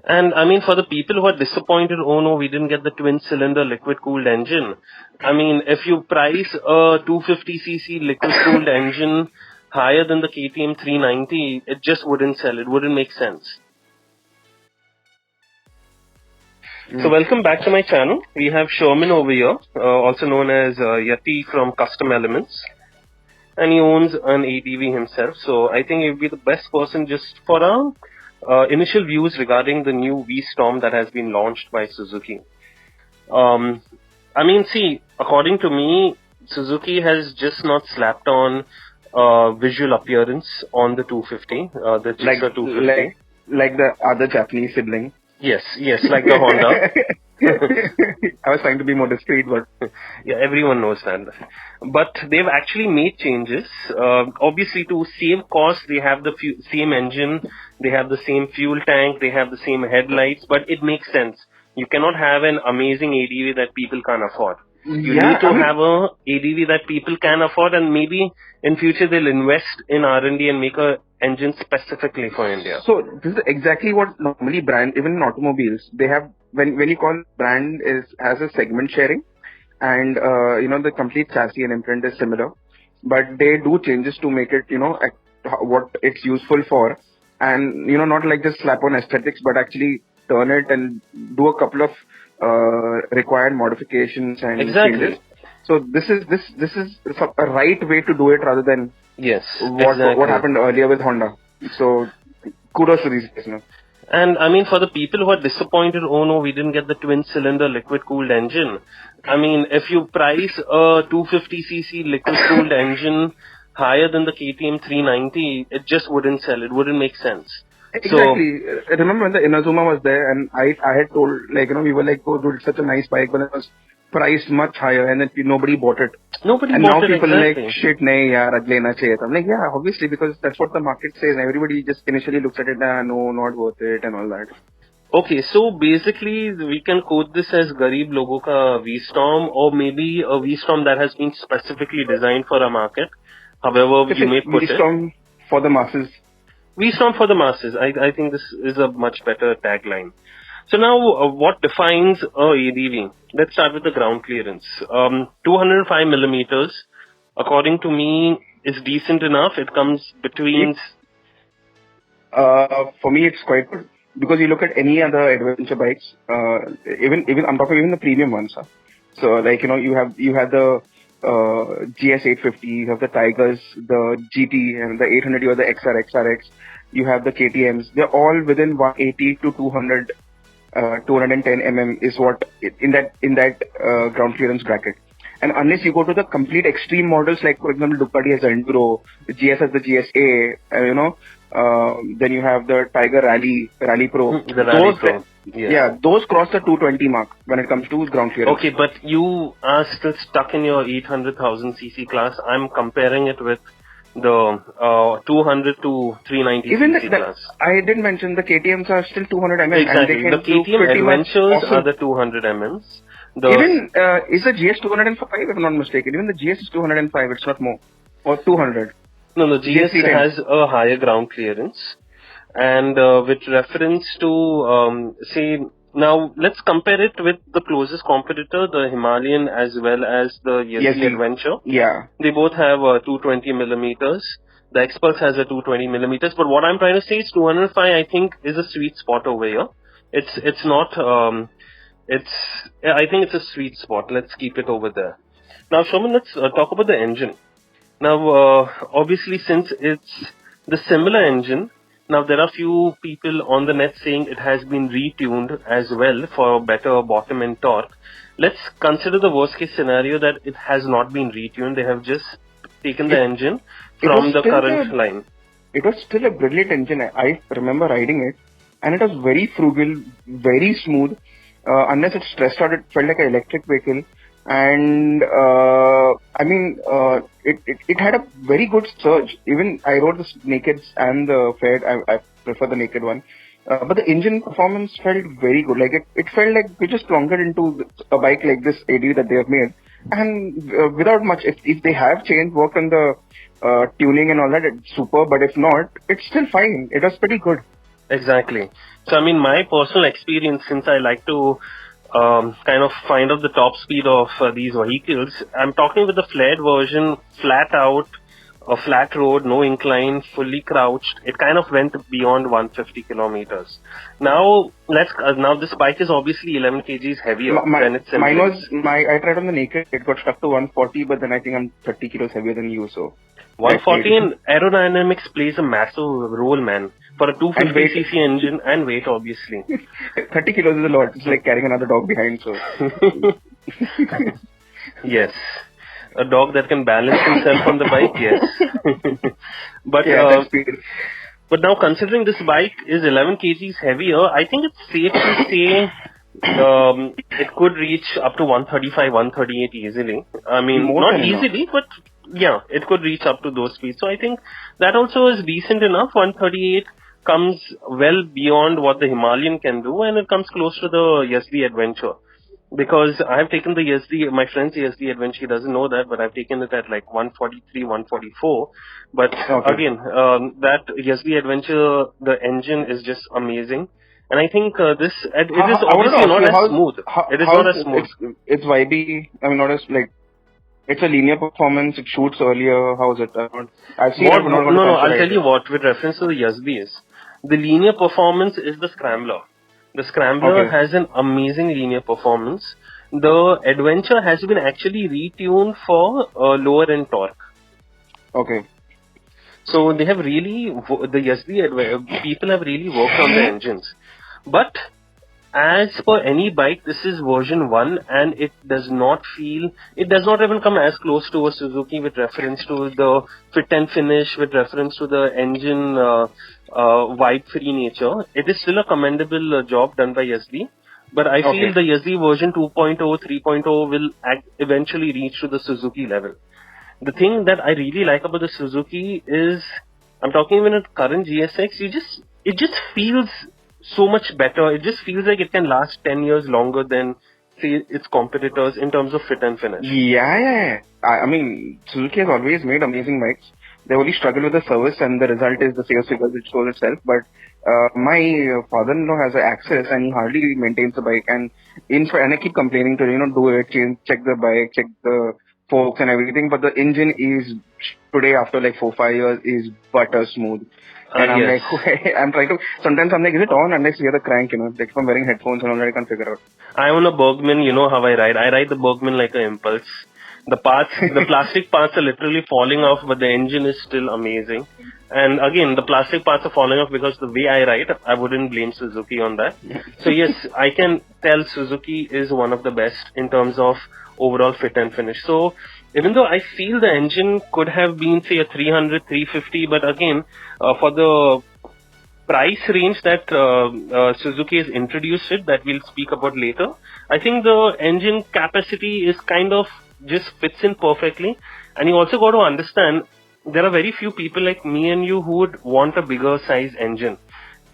And I mean, for the people who are disappointed, oh no, we didn't get the twin cylinder liquid cooled engine. I mean, if you price a 250cc liquid cooled engine higher than the KTM 390, it just wouldn't sell. It wouldn't make sense. So welcome back to my channel. We have Sherman over here, also known as Yati from Custom Elements. And he owns an ADV himself. So I think he'll be the best person just for our initial views regarding the new V-Strom that has been launched by Suzuki. I mean, see, according to me, Suzuki has just not slapped on visual appearance on the 250, the Gixxer 250. Like the other Japanese sibling. Yes, like the Honda. I was trying to be more discreet, but yeah, everyone knows that. But they've actually made changes. Obviously, to save costs, they have the same engine, they have the same fuel tank, they have the same headlights, but it makes sense. You cannot have an amazing ADV that people can't afford. You need to have a ADV that people can afford, and maybe in future they'll invest in R&D and make a engine specifically for India. So this is exactly what normally brand, even in automobiles, they have, when you call brand has a segment sharing, and the complete chassis and imprint is similar, but they do changes to make it what it's useful for, and not like just slap on aesthetics, but actually turn it and do a couple of required modifications and changes. So this is a right way to do it rather than what happened earlier with Honda. So kudos to these guys. And I mean, for the people who are disappointed, oh no, we didn't get the twin cylinder liquid cooled engine. I mean, if you price a 250cc liquid cooled engine higher than the KTM 390, it just wouldn't sell. It wouldn't make sense. Exactly. So, remember when the Inazuma was there, and I had told, we were like, oh dude, it's such a nice bike, but it was priced much higher, and then nobody bought it. And now people are like, shit, nahi yaar, ab lena chahiye. I'm like, yeah, obviously, because that's what the market says. Everybody just initially looks at it, no, not worth it, and all that. Okay, so basically, we can quote this as Garib Logo ka V-Strom, or maybe a V-Strom that has been specifically designed for a market. However, you may put V-Strom for the masses. V-Strom for the masses. I think this is a much better tagline. So now, what defines a ADV? Let's start with the ground clearance. 205 millimeters, according to me, is decent enough. It comes between... for me, it's quite good. Because you look at any other adventure bikes, even I'm talking even the premium ones. Huh? So you have the GS850, you have the Tigers, the GT, and the 800, you have the XRX. You have the KTMs. They're all within 180 to 200, 210 mm is what in that ground clearance bracket. And unless you go to the complete extreme models, like for example, Ducati has the Enduro, the GS has the GSA, then you have the Tiger Rally Pro. The Rally Pro. Yes. Yeah, those cross the 220 mark when it comes to ground clearance. Okay, but you are still stuck in your 800,000 cc class. I'm comparing it with the 200 to 390 cc class. I did mention the KTMs are still 200 mm. Exactly. And the KTM Adventures are the 200 mm. Even is the GS 205 if I'm not mistaken? Even the GS is 205. It's not more, or 200. No, the GS has a higher ground clearance, and with reference to say, now let's compare it with the closest competitor, the Himalayan as well as the Yezdi Adventure. Yeah, they both have 220 millimeters. The Xpulse has a 220 millimeters, but what I'm trying to say is 205. I think is a sweet spot over here. It's not. I think it's a sweet spot. Let's keep it over there. Now, Shraman, let's talk about the engine. Now, obviously, since it's the similar engine, now there are few people on the net saying it has been retuned as well for better bottom end torque. Let's consider the worst case scenario that it has not been retuned. They have just taken the engine from the current line. It was still a brilliant engine. I remember riding it, and it was very frugal, very smooth. Unless it's stressed out, it felt like an electric vehicle. And it had a very good surge. Even I rode the nakeds and the fed. I prefer the naked one. But the engine performance felt very good. Like it felt like we just plungered into a bike like this AD that they have made, and without much. If they have worked on the tuning and all that, it's super. But if not, it's still fine. It was pretty good. Exactly. So, I mean, my personal experience, since I like to kind of find out the top speed of these vehicles, I'm talking with the flared version, flat out, a flat road, no incline, fully crouched. It kind of went beyond 150 kilometers. Now, now this bike is obviously 11 kgs heavier than its Mine was, siblings. I tried on the naked, it got stuck to 140, but then I think I'm 30 kilos heavier than you, so. 140 in aerodynamics plays a massive role, man. For a And weight. 250cc engine and weight, obviously. 30 kilos is a lot. It's like carrying another dog behind, so. Yes. A dog that can balance himself on the bike, yes. But Yeah, that's speed. but now considering this bike is 11 kgs heavier, I think it's safe to say it could reach up to 135, 138 easily. I mean, More not than enough. easily, but yeah, it could reach up to those speeds. So I think that also is decent enough. 138 comes well beyond what the Himalayan can do, and it comes close to the Yezdi Adventure. Because I have taken the Yezdi, my friend's Yezdi Adventure, he doesn't know that, but I've taken it at like 143, 144. But again, that Yezdi Adventure, the engine is just amazing. And I think it is obviously not as smooth. It is not as smooth. It's vibey. I mean, not as like, it's a linear performance. It shoots earlier. How is it? I've seen it. No, I'll tell you what, with reference to the Yezdi is, the linear performance is the Scrambler. The Scrambler has an amazing linear performance. The Adventure has been actually retuned for lower end torque. Okay. So they have really, the Yezdi people have really worked on the engines. But as per any bike, this is version 1 and it does not even come as close to a Suzuki with reference to the fit and finish, with reference to the engine vibe free nature. It is still a commendable job done by Yezdi. But I feel the Yezdi version 2.0, 3.0 will eventually reach to the Suzuki level. The thing that I really like about the Suzuki is, I'm talking even at current GSX, it just feels so much better. It just feels like it can last 10 years longer than, say, its competitors in terms of fit and finish. Yeah. I mean, Suzuki has always made amazing bikes. They only struggle with the service, and the result is the sales figures which shows itself. But my father-in-law has an Access, and he hardly maintains the bike. And I keep complaining to him, do it, check the bike, check the forks and everything. But the engine is today, after like 4-5 years, is butter smooth. And I'm like, I'm trying to, sometimes I'm like, is it on? Unless you hear the crank, like if I'm wearing headphones and all that, I can't figure out. I own a Bergman, you know how I ride. I ride the Bergman like an impulse. The plastic parts are literally falling off, but the engine is still amazing. And again, the plastic parts are falling off because the way I ride, I wouldn't blame Suzuki on that. So yes, I can tell Suzuki is one of the best in terms of overall fit and finish. So even though I feel the engine could have been, say, a 300, 350, but again, for the price range that Suzuki has introduced it, that we'll speak about later, I think the engine capacity is kind of just fits in perfectly. And you also got to understand, there are very few people like me and you who would want a bigger size engine.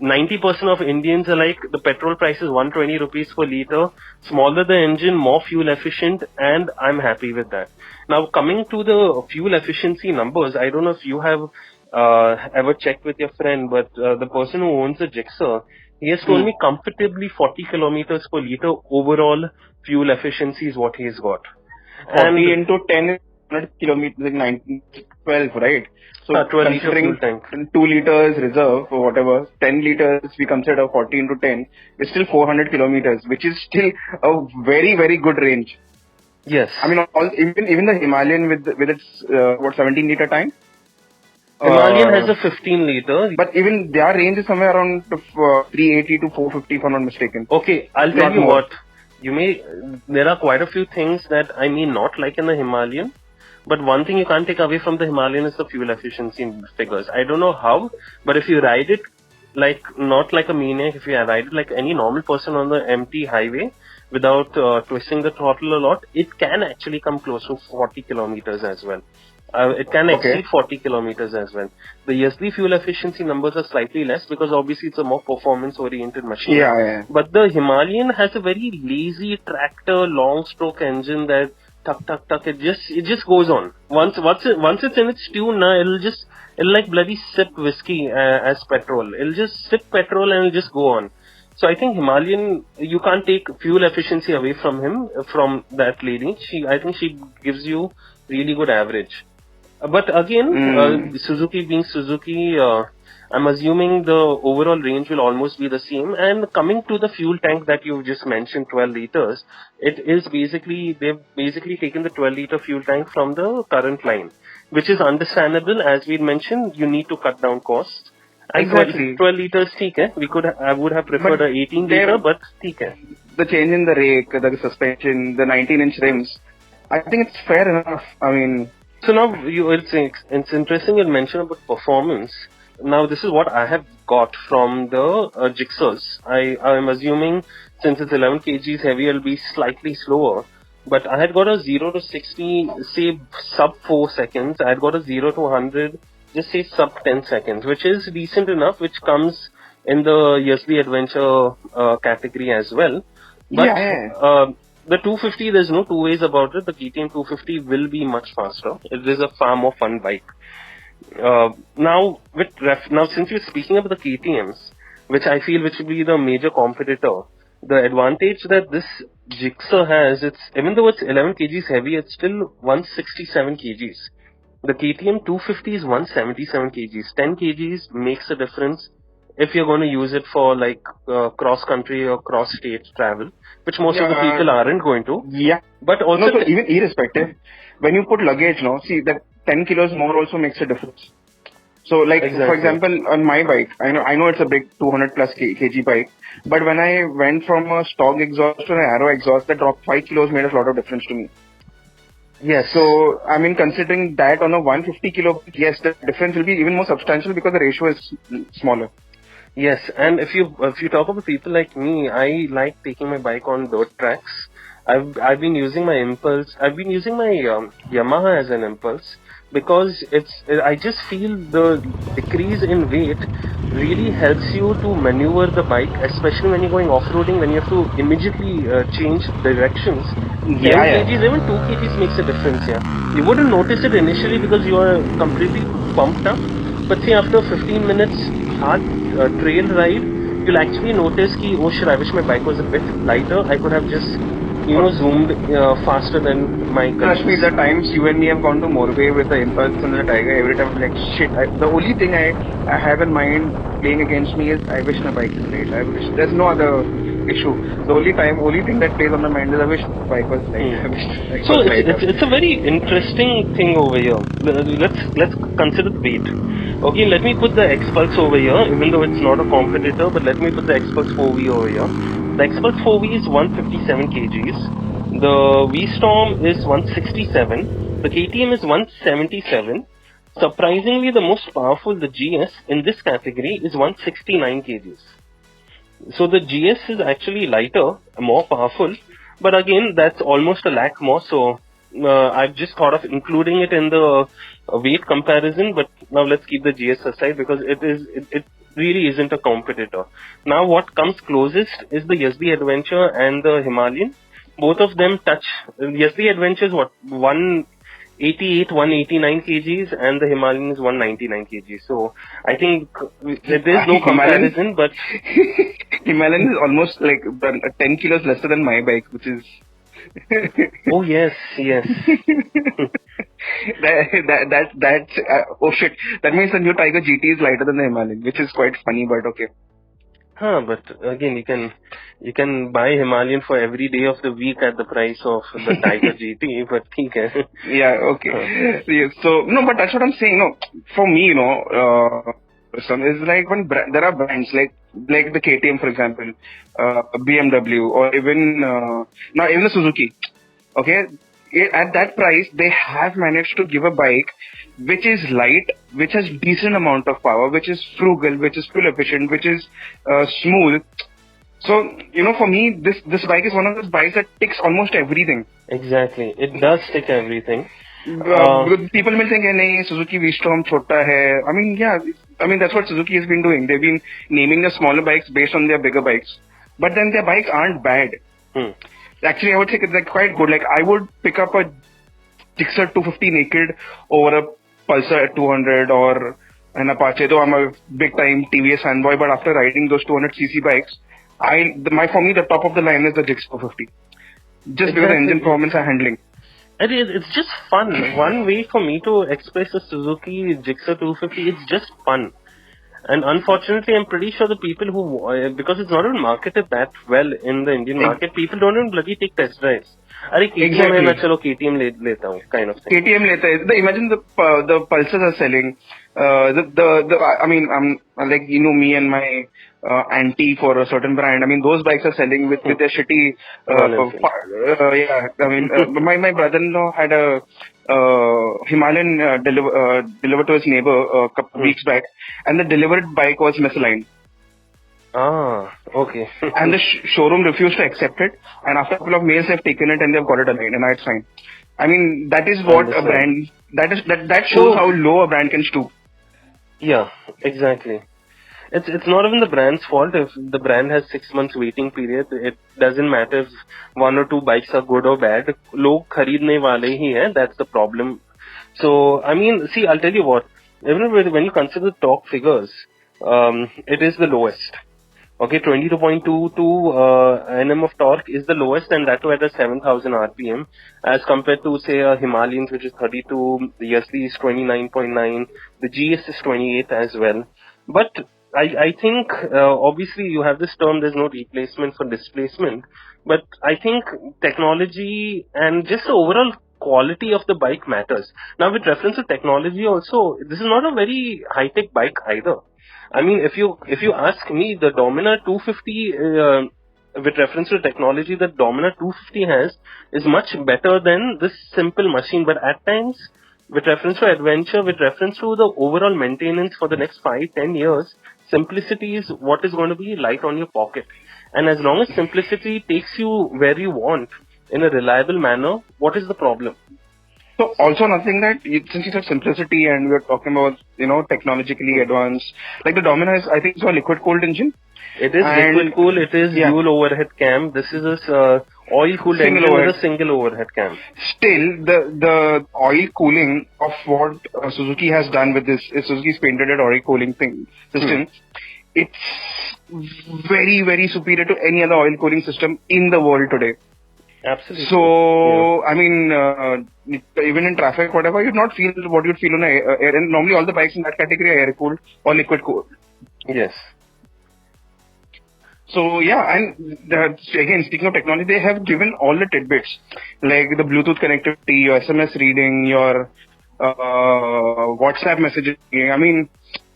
90% of Indians are like, the petrol price is 120 rupees per liter, smaller the engine, more fuel efficient, and I'm happy with that. Now, coming to the fuel efficiency numbers, I don't know if you have ever checked with your friend, but the person who owns the Gixxer, he has told me comfortably 40 kilometers per liter overall fuel efficiency is what he's got. 40 into 10 is 100 kilometers, like 12, right? So 12 considering tank. 2 liters reserve or whatever, 10 liters we consider 40 into 10 is still 400 kilometers, which is still a very, very good range. Yes. I mean, even the Himalayan with its 17 liter tank. Himalayan has a 15 liter. But even their range is somewhere around 380 to 450 if I'm not mistaken. Okay, I'll tell you what. There are quite a few things that I may not like in the Himalayan, but one thing you can't take away from the Himalayan is the fuel efficiency figures. I don't know how, but if you ride it not like a maniac, if you ride it like any normal person on the empty highway without twisting the throttle a lot, it can actually come close to 40 kilometers as well. It can exceed 40 kilometers as well. The Yezdi fuel efficiency numbers are slightly less because obviously it's a more performance-oriented machine. Yeah. But the Himalayan has a very lazy tractor, long-stroke engine that tuck. It just goes on. Once it's in its tune, it'll like bloody sip whiskey as petrol. It'll just sip petrol and it'll just go on. So I think Himalayan, you can't take fuel efficiency away from from that lady. I think she gives you really good average. But again, Suzuki being Suzuki, I'm assuming the overall range will almost be the same. And coming to the fuel tank that you just mentioned, 12 liters, they've basically taken the 12-liter fuel tank from the current line, which is understandable. As we mentioned, you need to cut down costs. And Exactly. 12 liters, theek hai. I would have preferred a 18 liter, but theek hai. The change in the rake, the suspension, the 19-inch rims, I think it's fair enough. I mean, so now it's interesting you mentioned about performance. Now this is what I have got from the jigsaws. I'm assuming since it's 11 kgs heavy, it'll be slightly slower. But I had got a 0 to 60, say sub 4 seconds. I had got a 0 to 100, just say sub 10 seconds, which is decent enough, which comes in the Yezdi Adventure category as well. But the 250, there's no two ways about it. The KTM 250 will be much faster. It is a far more fun bike. Now since you're speaking about the KTMs, which I feel which will be the major competitor, the advantage that this Jigsaw has, it's even though it's 11 kgs heavy, it's still 167 kgs. The KTM 250 is 177 kgs. 10 kgs makes a difference if you're going to use it for like cross country or cross state travel, which most of the people aren't going to. Yeah. But also, so even irrespective, when you put luggage, see that 10 kilos more also makes a difference. So like, for example, on my bike, I know it's a big 200 plus kg bike, but when I went from a stock exhaust to an aero exhaust, that drop 5 kilos made a lot of difference to me. Yes. So, I mean, considering that on a 150 kilo, yes, the difference will be even more substantial because the ratio is smaller. Yes, and if you talk about people like me, I like taking my bike on dirt tracks. I've been using my Impulse. I've been using my Yamaha as an Impulse because I just feel the decrease in weight really helps you to maneuver the bike, especially when you're going off-roading, when you have to immediately change directions. 10 kgs, even 2 kgs makes a difference, You wouldn't notice it initially because you are completely pumped up, but say after 15 minutes hard trail ride, you'll actually notice ki, oh shit, I wish my bike was a bit lighter. I could have just, zoomed faster than my colleagues. Trust me, the times you and me have gone to Morway with the Impulse and the Tiger, every time I'm like, shit, the only thing I have in mind playing against me is I wish my bike is light. I wish, there's no other issue. The only thing that plays on my mind is I wish the bike was light. I wish the bike was lighter. It's a very interesting thing over here. Let's consider the weight. Okay, let me put the X-Pulse over here, even though it's not a competitor, but let me put the X-Pulse 4V over here. The X-Pulse 4V is 157 kgs. The vstrom is 167. The KTM is 177. Surprisingly, the most powerful, the GS, in this category is 169 kgs. So the GS is actually lighter, more powerful, but again, that's almost a lakh more, so I've just thought of including it in the weight comparison, but now let's keep the GS aside because it really isn't a competitor. Now what comes closest is the Yezdi Adventure and the Himalayan. Both of them touch, Yezdi Adventure is 188, 189 kgs and the Himalayan is 199 kgs. So I think there is no comparison, but Himalayan is almost like 10 kilos lesser than my bike, which is oh yes. That's oh shit. That means the new Tiger GT is lighter than the Himalayan, which is quite funny, but okay. But again, you can buy Himalayan for every day of the week at the price of the Tiger GT, but okay. Yeah, okay. So no, but that's what I'm saying. No, for me, some is like when there are brands like the KTM, for example, BMW, or even now even the Suzuki. Okay, at that price, they have managed to give a bike which is light, which has decent amount of power, which is frugal, which is fuel efficient, which is smooth. So, for me, this bike is one of those bikes that ticks almost everything. Exactly. It does tick everything. People may think, hey, Suzuki V-Strom chota hai. I mean, that's what Suzuki has been doing. They've been naming the smaller bikes based on their bigger bikes. But then their bikes aren't bad. Actually, I would say they're quite good. Like, I would pick up a Gixxer 250 naked over a Pulsar at 200 or an Apache. Though I'm a big time TVS fanboy, but after riding those 200cc bikes, For me, the top of the line is the Gixxer 450. Just because the engine performance and handling. It's just fun. One way for me to express a Suzuki Gixxer 250, it's just fun. And unfortunately, I'm pretty sure the people who, because it's not even marketed that well in the Indian market, people don't even bloody take test drives. अरे KTM है ना, चलो KTM लेता हूँ, kind of thing. KTM लेता है. Imagine the pulses are selling. I mean, like, you know, me and my auntie for a certain brand. I mean, those bikes are selling with their shitty. Yeah. I mean, my brother-in-law had a Himalayan delivered to his neighbor a couple weeks back, and the delivered bike was misaligned. Ah, okay. And the showroom refused to accept it, and after a couple of mails, they've taken it and they've got it aligned, and it's fine. I mean, that is what a brand. That shows how low a brand can stoop. Yeah, exactly. It's not even the brand's fault if the brand has 6 months waiting period. It doesn't matter if one or two bikes are good or bad. Log kharidne wale hi hai. That's the problem. So I mean, see, I'll tell you what. Even when you consider the top figures, it is the lowest. Okay, 22.22 Nm of torque is the lowest, and that too at a 7,000 RPM, as compared to, say, a Himalayan, which is 32, the Yezdi is 29.9, the GS is 28 as well. But I think, obviously, you have this term, there's no replacement for displacement, but I think technology and just the overall quality of the bike matters. Now, with reference to technology also, this is not a very high-tech bike either. I mean, if you ask me, the Dominar 250, with reference to technology that Dominar 250 has, is much better than this simple machine. But at times, with reference to adventure, with reference to the overall maintenance for the next 5-10 years, simplicity is what is going to be light on your pocket. And as long as simplicity takes you where you want in a reliable manner, what is the problem? So also nothing that, since you said simplicity and we are talking about, you know, technologically advanced, like the Dominar is, I think it's a liquid cooled engine. It is liquid cooled, it is dual overhead cam. This is a oil cooled engine with a single overhead cam. Still, the oil cooling of what Suzuki has done with this, Suzuki's painted oil cooling system, it's very, very superior to any other oil cooling system in the world today. Absolutely. So, I mean, even in traffic, whatever, you'd not feel what you'd feel on air. And normally all the bikes in that category are air cooled or liquid cooled. Yes. So, yeah, and again, speaking of technology, they have given all the tidbits, like the Bluetooth connectivity, your SMS reading, your WhatsApp messaging. I mean,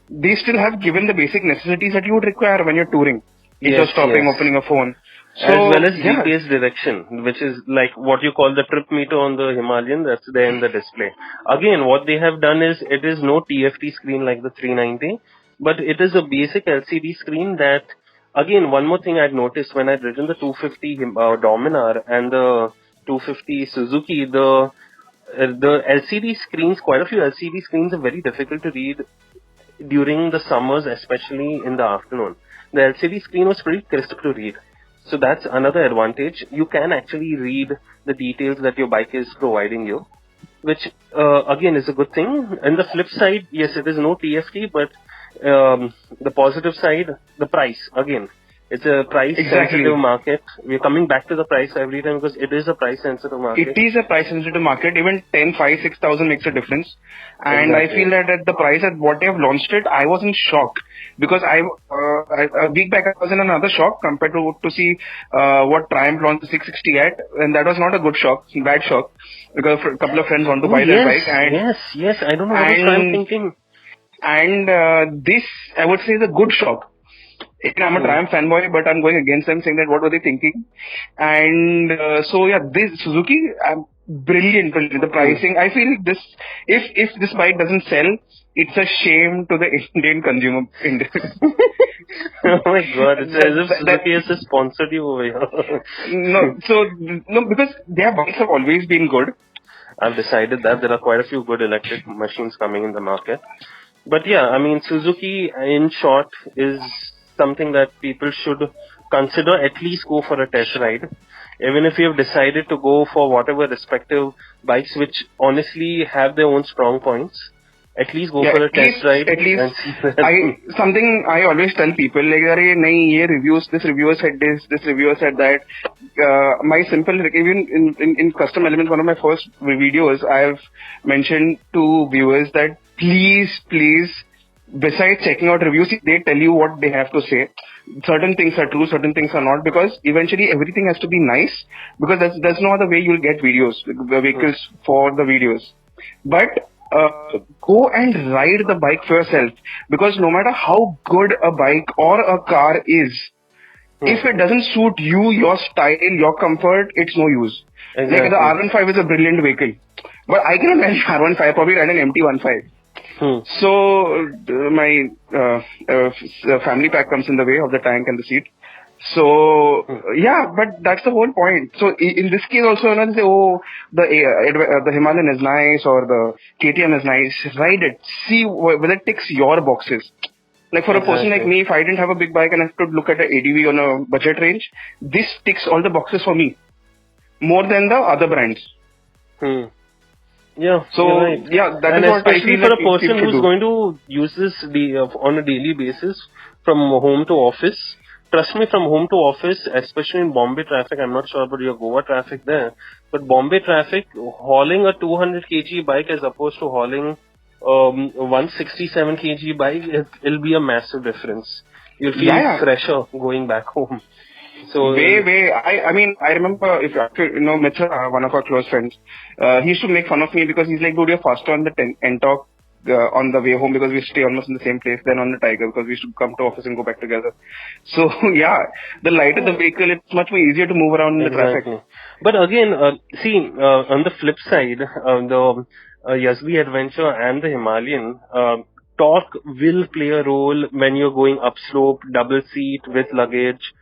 they still have given the basic necessities that you would require when you're touring. If you're stopping, opening a phone. So, as well as GPS direction, which is like what you call the trip meter on the Himalayan, that's there in the display. Again, what they have done is, it is no TFT screen like the 390, but it is a basic LCD screen that, again, one more thing I'd noticed when I'd ridden the 250 Dominar and the 250 Suzuki, the LCD screens, quite a few LCD screens are very difficult to read during the summers, especially in the afternoon. The LCD screen was pretty crisp to read. So that's another advantage. You can actually read the details that your bike is providing you, which again is a good thing. And the flip side, yes, it is no TFT, but the positive side, the price, again. It's a price-sensitive market. We're coming back to the price every time because it is a price-sensitive market. It is a price-sensitive market. Even 10, 5, 6,000 makes a difference. And I feel that at the price at what they have launched it, I was in shock. Because a week back, I was in another shock compared to see what Triumph launched the 660 at. And that was not a good shock, bad shock. Because a couple of friends want to buy that bike. And yes. I don't know what I'm thinking. And this, I would say, is a good shock. I'm a Triumph fanboy, but I'm going against them, saying that what were they thinking? And so yeah, this Suzuki, brilliant. The pricing, I feel this, if this bike doesn't sell, it's a shame to the Indian consumer. Oh my God, it's as if Suzuki has sponsored you over here. No, because their bikes have always been good. I've decided that there are quite a few good electric machines coming in the market. But yeah, I mean, Suzuki, in short, is something that people should consider, at least go for a test ride. Even if you have decided to go for whatever respective bikes which honestly have their own strong points, At least go Yeah, for a test ride at least and see that. something I always tell people like, "Arey, nahi, ye reviews. This reviewer said this reviewer said that." My simple even in custom elements, one of my first videos, I have mentioned to viewers that please, besides checking out reviews, they tell you what they have to say. Certain things are true, certain things are not, because eventually everything has to be nice, because there's no other way you'll get videos, the vehicles for the videos. But go and ride the bike for yourself, because no matter how good a bike or a car is, if it doesn't suit you, your style, your comfort, it's no use. Like the Exactly. R15 is a brilliant vehicle, but I cannot ride R15. I probably ride an MT15. So my family pack comes in the way of the tank and the seat. So yeah, but that's the whole point. So in this case also, you know, they say, oh, the Himalayan is nice or the KTM is nice. Ride it. See whether it ticks your boxes. Like for a person like me, if I didn't have a big bike and I could look at an ADV on a budget range, this ticks all the boxes for me more than the other brands. Yeah, So you're right. yeah, that And is what I especially feel for like a person people should who's do. going to use this on a daily basis from home to office. Trust me, from home to office, especially in Bombay traffic, I'm not sure about your Goa traffic there, but Bombay traffic, hauling a 200 kg bike as opposed to hauling 167 kg bike, it'll be a massive difference. You'll feel Yeah. fresher going back home. So Way. I mean, I remember if you know Mitra, one of our close friends, he used to make fun of me because he's like, dude, you're faster on the N-Talk on the way home because we stay almost in the same place than on the Tiger because we used to come to office and go back together. So yeah, the lighter the vehicle, it's much more easier to move around in the traffic. Exactly. But again, see, on the flip side, the Yezdi Adventure and the Himalayan, torque will play a role when you're going upslope, double seat with luggage.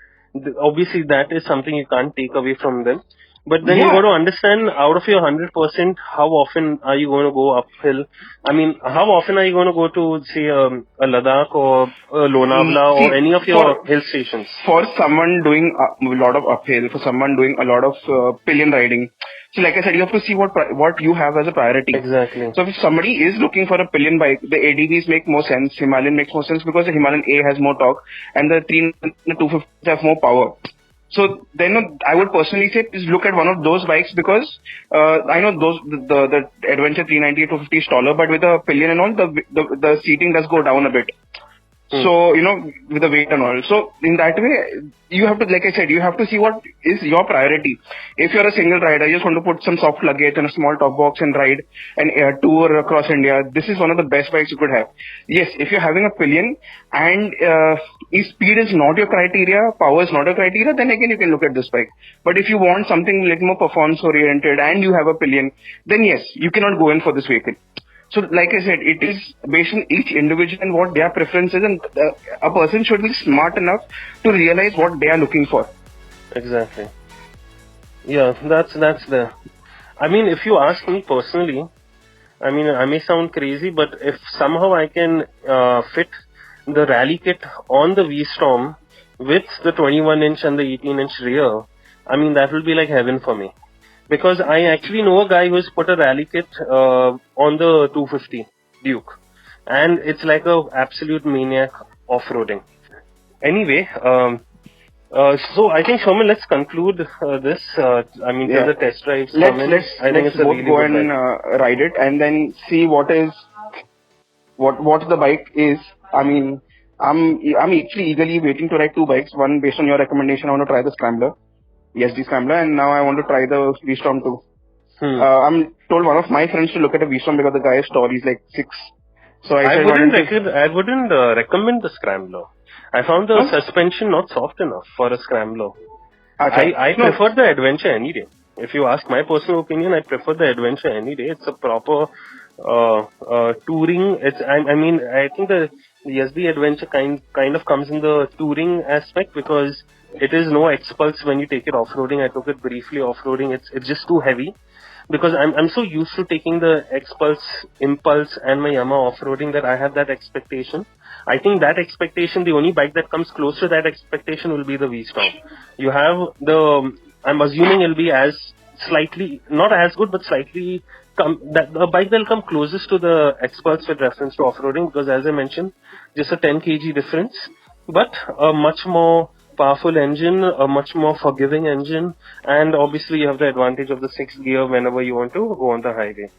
Obviously, that is something you can't take away from them. But then you got to understand, out of your 100%, how often are you going to go uphill? I mean, how often are you going to go to, say, a Ladakh or a Lonavala See, or any of your hill stations? for someone doing a lot of uphill, for someone doing a lot of pillion riding, so like I said, you have to see what you have as a priority. Exactly. So if somebody is looking for a pillion bike, the ADVs make more sense, Himalayan makes more sense because the Himalayan A has more torque and the 250 have more power. So then I would personally say is look at one of those bikes because I know the Adventure 390 250 is taller, but with the pillion and all, the seating does go down a bit. So, you know, with the weight and all. So, in that way, you have to, like I said, you have to see what is your priority. If you're a single rider, you just want to put some soft luggage and a small top box and ride and tour across India, this is one of the best bikes you could have. Yes, if you're having a pillion and if speed is not your criteria, power is not your criteria, then again you can look at this bike. But if you want something a little more performance oriented and you have a pillion, then yes, you cannot go in for this vehicle. So, like I said, it is based on each individual and what their preference is, and a person should be smart enough to realize what they are looking for. Exactly. Yeah, that's there. I mean, if you ask me personally, I mean, I may sound crazy, but if somehow I can fit the rally kit on the V-Strom with the 21-inch and the 18-inch rear, I mean, that will be like heaven for me. Because I actually know a guy who's put a rally kit on the 250 Duke. And it's like a absolute maniac off-roading. Anyway, so I think, Shomil, let's conclude this. I mean, till the test drives come in. I think it's a both really go good and bike. ride it and then see what the bike is. I mean, I'm actually eagerly waiting to ride two bikes. One based on your recommendation, I want to try the Scrambler, Yezdi Scrambler, and now I want to try the V-Strom too. I'm told one of my friends to look at a V-Strom because the guy is tall. He's like 6. So I wouldn't recommend the Scrambler. I found the suspension not soft enough for a Scrambler. I prefer the Adventure any day. If you ask my personal opinion, I prefer the Adventure any day. It's a proper touring. I think the Yezdi Adventure kind of comes in the touring aspect because it is no X-Pulse when you take it off-roading. I took it briefly off-roading. It's just too heavy. Because I'm so used to taking the X-Pulse, Impulse and my Yamaha off-roading that I have that expectation. I think that expectation, the only bike that comes close to that expectation will be the V-Strom. You have I'm assuming it'll be as slightly, not as good, but slightly the bike that'll come closest to the experts with reference to off-roading, because as I mentioned, just a 10 kg difference, but a much more powerful engine, a much more forgiving engine, and obviously you have the advantage of the 6th gear whenever you want to go on the highway.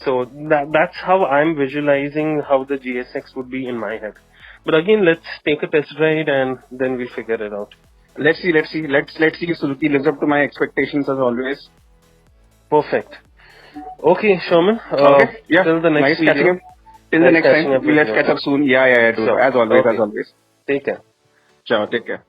So that's how I'm visualizing how the GSX would be in my head. But again, let's take a test ride and then we'll figure it out. Let's see. Let's see if Suzuki lives up to my expectations as always. Perfect. Okay, Sherman. Okay. Yeah. Till the next nice catching video. up. Till the Nice next catching time. up with Let's you. catch up soon. Yeah, dude. Sure. As always, Okay. as always. Take care. Ciao. Take care.